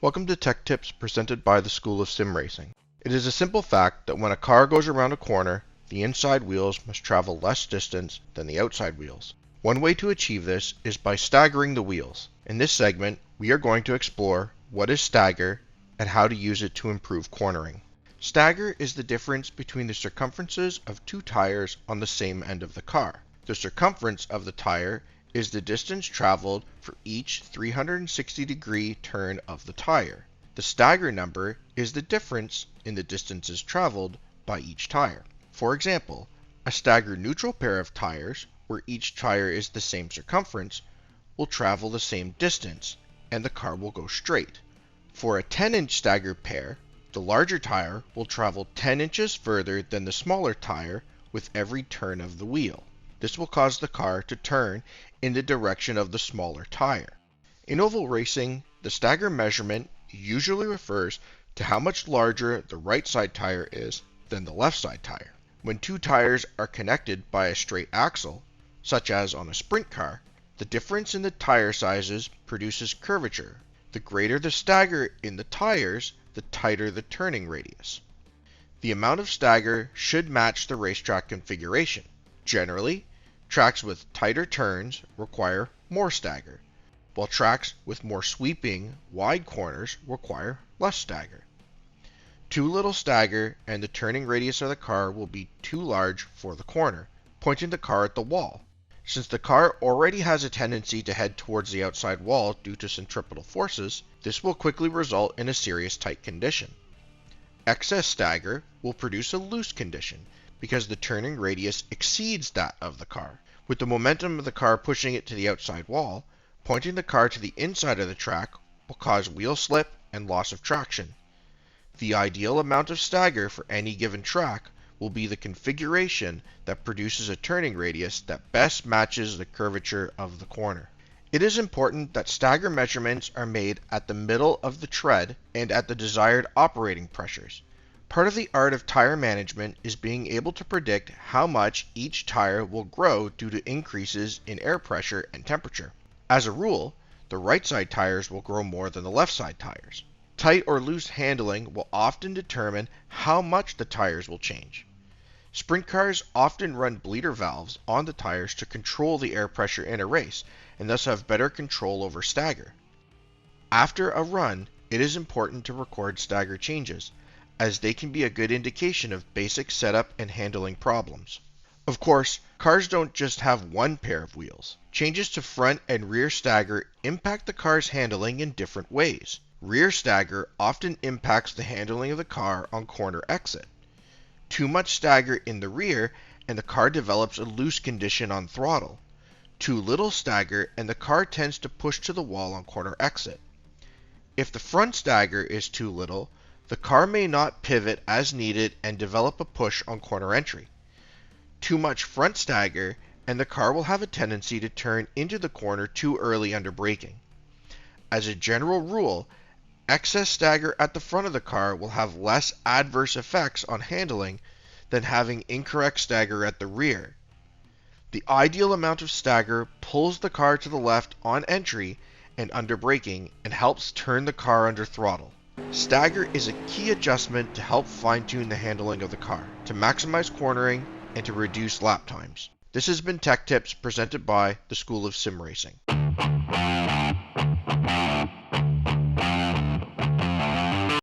Welcome to Tech Tips presented by the School of Sim Racing. It is a simple fact that when a car goes around a corner, the inside wheels must travel less distance than the outside wheels. One way to achieve this is by staggering the wheels. In this segment, we are going to explore what is stagger and how to use it to improve cornering. Stagger is the difference between the circumferences of two tires on the same end of the car. The circumference of the tire is the distance traveled for each 360-degree turn of the tire. The stagger number is the difference in the distances traveled by each tire. For example, a stagger neutral pair of tires, where each tire is the same circumference, will travel the same distance, and the car will go straight. For a 10-inch stagger pair, the larger tire will travel 10 inches further than the smaller tire with every turn of the wheel. This will cause the car to turn in the direction of the smaller tire. In oval racing, the stagger measurement usually refers to how much larger the right side tire is than the left side tire. When two tires are connected by a straight axle, such as on a sprint car, the difference in the tire sizes produces curvature. The greater the stagger in the tires, the tighter the turning radius. The amount of stagger should match the racetrack configuration. Generally, tracks with tighter turns require more stagger, while tracks with more sweeping, wide corners require less stagger. Too little stagger and the turning radius of the car will be too large for the corner, pointing the car at the wall. Since the car already has a tendency to head towards the outside wall due to centripetal forces, this will quickly result in a serious tight condition. Excess stagger will produce a loose condition because the turning radius exceeds that of the car, with the momentum of the car pushing it to the outside wall. Pointing the car to the inside of the track will cause wheel slip and loss of traction. The ideal amount of stagger for any given track will be the configuration that produces a turning radius that best matches the curvature of the corner. It is important that stagger measurements are made at the middle of the tread and at the desired operating pressures. Part of the art of tire management is being able to predict how much each tire will grow due to increases in air pressure and temperature. As a rule, the right side tires will grow more than the left side tires. Tight or loose handling will often determine how much the tires will change. Sprint cars often run bleeder valves on the tires to control the air pressure in a race and thus have better control over stagger. After a run, it is important to record stagger changes, as they can be a good indication of basic setup and handling problems. Of course, cars don't just have one pair of wheels. Changes to front and rear stagger impact the car's handling in different ways. Rear stagger often impacts the handling of the car on corner exit. Too much stagger in the rear and the car develops a loose condition on throttle. Too little stagger and the car tends to push to the wall on corner exit. If the front stagger is too little, the car may not pivot as needed and develop a push on corner entry. Too much front stagger and the car will have a tendency to turn into the corner too early under braking. As a general rule, excess stagger at the front of the car will have less adverse effects on handling than having incorrect stagger at the rear. The ideal amount of stagger pulls the car to the left on entry and under braking and helps turn the car under throttle. Stagger is a key adjustment to help fine-tune the handling of the car, to maximize cornering, and to reduce lap times. This has been Tech Tips presented by the School of Sim Racing.